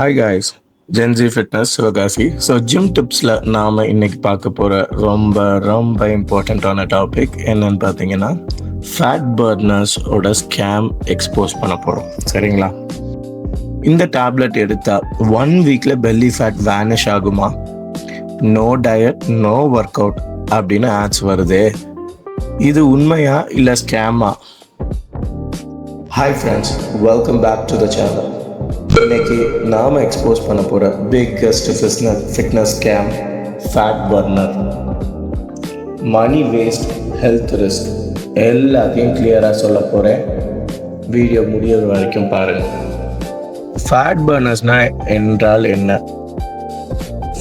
Hi guys, Gen Z fitness Sivakasi. So gym டிப்ஸில் நாம் இன்னைக்கு பார்க்க போகிற ரொம்ப ரொம்ப இம்பார்ட்டண்ட்டான டாபிக் என்னன்னு பார்த்தீங்கன்னா ஃபேட் பர்னர்ஸோட ஸ்கேம் எக்ஸ்போஸ் பண்ண போகிறோம். சரிங்களா? இந்த டேப்லெட் எடுத்தால் 1 வீக்கில் பெல்லி ஃபேட் வேனிஷ் ஆகுமா? No diet no workout அப்படின்னு ஆட்ஸ் வருது. இது உண்மையா இல்லை ஸ்கேமா? Hi friends, welcome back to the channel. இன்னைக்கு நாம் எக்ஸ்போஸ் பண்ண போகிற biggest fitness scam fat burner. Money waste, health risk எல்லாத்தையும் கிளியராக சொல்ல போகிறேன். வீடியோ முடியிற வரைக்கும் பாருங்கள். ஃபேட் பர்னர்ஸ்னால் என்றால் என்ன?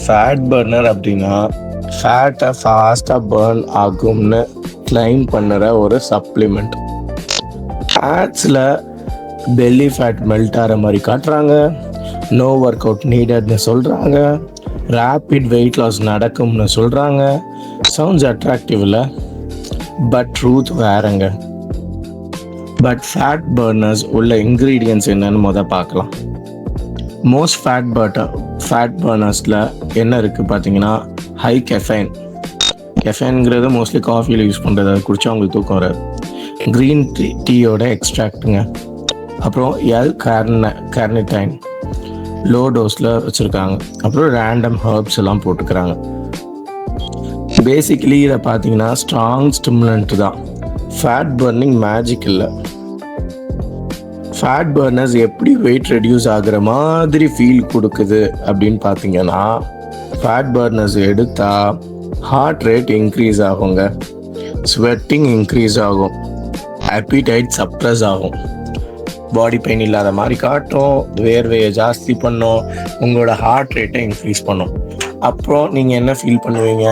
ஃபேட் பர்னர் அப்படின்னா ஃபேட்டை ஃபாஸ்ட்டாக பர்ன் ஆகும்னு கிளைம் பண்ணுற ஒரு சப்ளிமெண்ட். ஆட்ஸில் பெல்லி ஃபேட் மெல்ட் ஆகிற மாதிரி காட்டுறாங்க, நோ ஒர்க் அவுட் நீடட்னு சொல்கிறாங்க, ரேப்பிட் வெயிட் லாஸ் நடக்கும்னு சொல்கிறாங்க. சவுண்ட்ஸ் அட்ராக்டிவ் இல்லை, பட் ட்ரூத் வேறங்க. பட் ஃபேட் பர்னர்ஸ் உள்ள இன்க்ரீடியன்ட்ஸ் என்னன்னு பார்க்கலாம். மோஸ்ட் ஃபேட் பர்னர்ஸில் என்ன இருக்குது பார்த்தீங்கன்னா, ஹை கெஃபைன். கெஃபைன்ங்கிறது மோஸ்ட்லி காஃபியில் யூஸ் பண்ணுறது, அதை குடித்தா அவங்களுக்கு தூக்கம் வராது. க்ரீன் டீயோட எக்ஸ்ட்ராக்டுங்க. அப்புறம் கார்னிடைன் லோ டோஸில் வச்சுருக்காங்க. அப்புறம் ரேண்டம் ஹர்ப்ஸ் எல்லாம் போட்டுக்கிறாங்க. பேசிக்கலி இதை பார்த்தீங்கன்னா ஸ்ட்ராங் ஸ்டிமுலண்ட் தான், ஃபேட் பர்னிங் மேஜிக் இல்லை. ஃபேட் பர்னர்ஸ் எப்படி வெயிட் ரெடியூஸ் ஆகுற மாதிரி ஃபீல் கொடுக்குது அப்படின்னு பார்த்தீங்கன்னா, ஃபேட் பர்னர்ஸ் எடுத்தால் ஹார்ட் ரேட் இன்க்ரீஸ் ஆகுங்க, ஸ்வெட்டிங் இன்க்ரீஸ் ஆகும், appetite சப்ரஸ் ஆகும், பாடி பெயின் இல்லாத மாதிரி காட்டும், வேர்வையை ஜாஸ்தி பண்ணும், உங்களோட ஹார்ட் ரேட்டை இன்க்ரீஸ் பண்ணும். அப்புறம் நீங்கள் என்ன ஃபீல் பண்ணுவீங்க?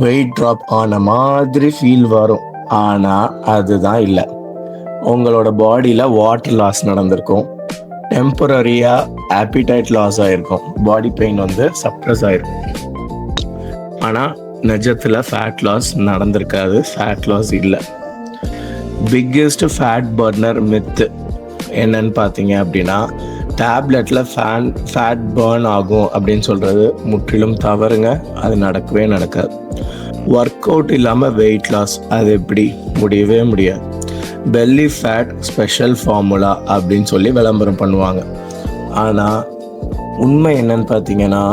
வெயிட் ட்ராப் ஆன மாதிரி ஃபீல் வரும். ஆனால் அதுதான் இல்லை, உங்களோட பாடியில் வாட்டர் லாஸ் நடந்திருக்கும், டெம்பரரியாக appetite லாஸ் ஆகிருக்கும், பாடி பெயின் சப்ரஸ் ஆகிருக்கும். ஆனால் நிஜத்தில் ஃபேட் லாஸ் நடந்திருக்காது, ஃபேட் லாஸ் இல்லை. பிக்கெஸ்ட் ஃபேட் பர்னர் மித்து என்னன்னு பார்த்தீங்க அப்படின்னா, டேப்லெட்டில் ஃபேட் பர்ன் ஆகும் அப்படின்னு சொல்கிறது முற்றிலும் தவறுங்க. அது நடக்கவே நடக்காது. ஒர்க் அவுட் இல்லாமல் வெயிட் லாஸ் அது எப்படி? முடியவே முடியாது. பெல்லி ஃபேட் ஸ்பெஷல் ஃபார்முலா அப்படின்னு சொல்லி விளம்பரம் பண்ணுவாங்க. ஆனால் உண்மை என்னன்னு பார்த்தீங்கன்னா,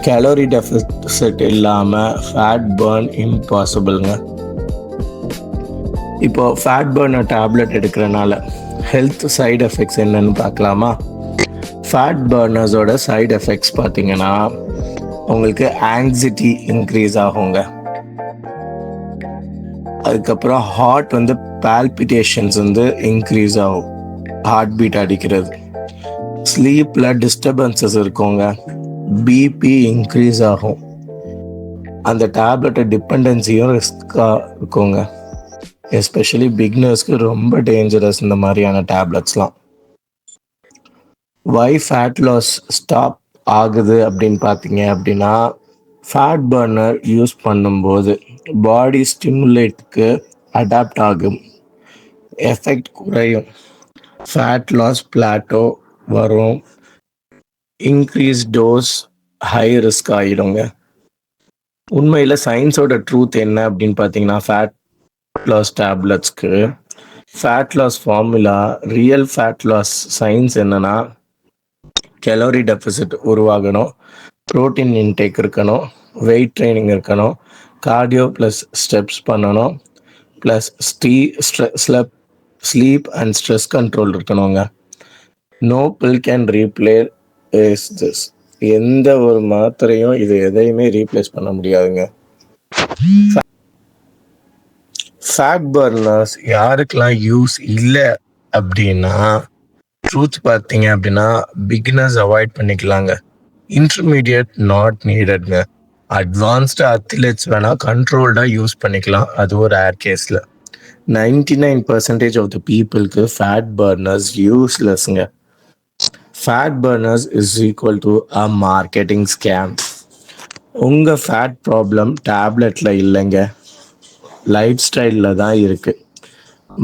கேலரி டெஃபிசிட் இல்லாமல் ஃபேட் பர்ன் இம்பாசிபிள்ங்க. இப்போ ஃபேட் பர்னர் டேப்லெட் எடுக்கிறனால ஹெல்த் சைடு எஃபெக்ட்ஸ் என்னன்னு பார்க்கலாமா? ஃபேட் பர்னர்ஸோட சைடு எஃபெக்ட்ஸ் பார்த்தீங்கன்னா, உங்களுக்கு ஆங்ஸைட்டி இன்க்ரீஸ் ஆகுங்க. அதுக்கப்புறம் ஹார்ட் பால்பிட்டேஷன்ஸ் இன்க்ரீஸ் ஆகும், ஹார்ட் பீட் அடிக்கிறது. ஸ்லீப்பில் டிஸ்டர்பன்சஸ் இருக்குங்க, பிபி இன்க்ரீஸ் ஆகும். அந்த டேப்லெட்டை டிபெண்டன்சியும் ரிஸ்காக இருக்குங்க. எஸ்பெஷலி பிகினர்ஸ்க்கு ரொம்ப டேஞ்சரஸ் இந்த மாதிரியான டேப்லெட்ஸ்லாம். வை ஃபேட் லாஸ் ஸ்டாப் ஆகுது அப்படின்னு பார்த்தீங்க அப்படின்னா, ஃபேட் பர்னர் யூஸ் பண்ணும்போது பாடி ஸ்டிமுலேட்டுக்கு அடாப்ட் ஆகும், எஃபெக்ட் குறையும், ஃபேட் லாஸ் பிளாட்டோ வரும், இன்க்ரீஸ் டோஸ் ஹை ரிஸ்க் ஆகிடுங்க. உண்மையில் சயின்ஸோட ட்ரூத் என்ன அப்படின்னு பார்த்தீங்கன்னா, ஃபேட் லாஸ் டேப்லெட்ஸ்க்கு fat loss formula, real fat loss science என்னன்னா, கேலரி டெஃபிசிட் உருவாகணும், ப்ரோட்டீன் இன்டேக் இருக்கணும், வெயிட் ட்ரைனிங் இருக்கணும், கார்டியோ ப்ளஸ் ஸ்டெப்ஸ் பண்ணணும், plus sleep and stress control இருக்கணுங்க. No bill can replace this. எந்த ஒரு மாத்திரையும் இது எதையுமே ரீப்ளேஸ் பண்ண முடியாதுங்க. ஃபேட் பர்னர்ஸ் யாருக்கெல்லாம் யூஸ் இல்லை அப்படின்னா, ட்ரூத் பார்த்தீங்க அப்படின்னா, பிகினர்ஸ் அவாய்ட் பண்ணிக்கலாங்க. இன்டர்மீடியட் நாட் நீடட்ங்க. அட்வான்ஸ்டு அத்லெட்ஸ் வேணால் கண்ட்ரோல்டாக யூஸ் பண்ணிக்கலாம், அது ஒரு ரேர் கேஸில். 99% ஆஃப் த பீப்புளுக்கு ஃபேட் பர்னர்ஸ் யூஸ்லெஸ்ங்க. Fat burners is equal to a marketing scam. உங்கள் ஃபேட் ப்ராப்ளம் டேப்லெட்டில் இல்லைங்க, லைஃப் ஸ்டைலில் தான் இருக்குது.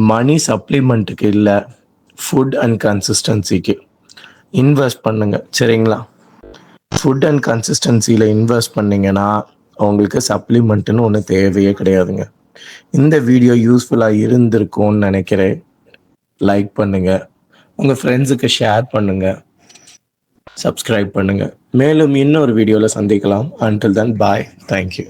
மணி சப்ளிமெண்ட்டுக்கு இல்லை, ஃபுட் அண்ட் கன்சிஸ்டன்சிக்கு. இன்வெஸ்ட் பண்ணுங்க. சரிங்களா? ஃபுட் அண்ட் கன்சிஸ்டன்சியில் இன்வெஸ்ட் பண்ணிங்கன்னா உங்களுக்கு சப்ளிமெண்ட்டுன்னு ஒன்று தேவையே கிடையாதுங்க. இந்த வீடியோ யூஸ்ஃபுல்லாக இருந்திருக்கும்னு நினைக்கிறேன். லைக் பண்ணுங்க, உங்கள் ஃப்ரெண்ட்ஸுக்கு ஷேர் பண்ணுங்க, சப்ஸ்கிரைப் பண்ணுங்க. மேலும் இன்னொரு வீடியோவில் சந்திக்கலாம். அன்டில் தென் பாய். தேங்க்யூ.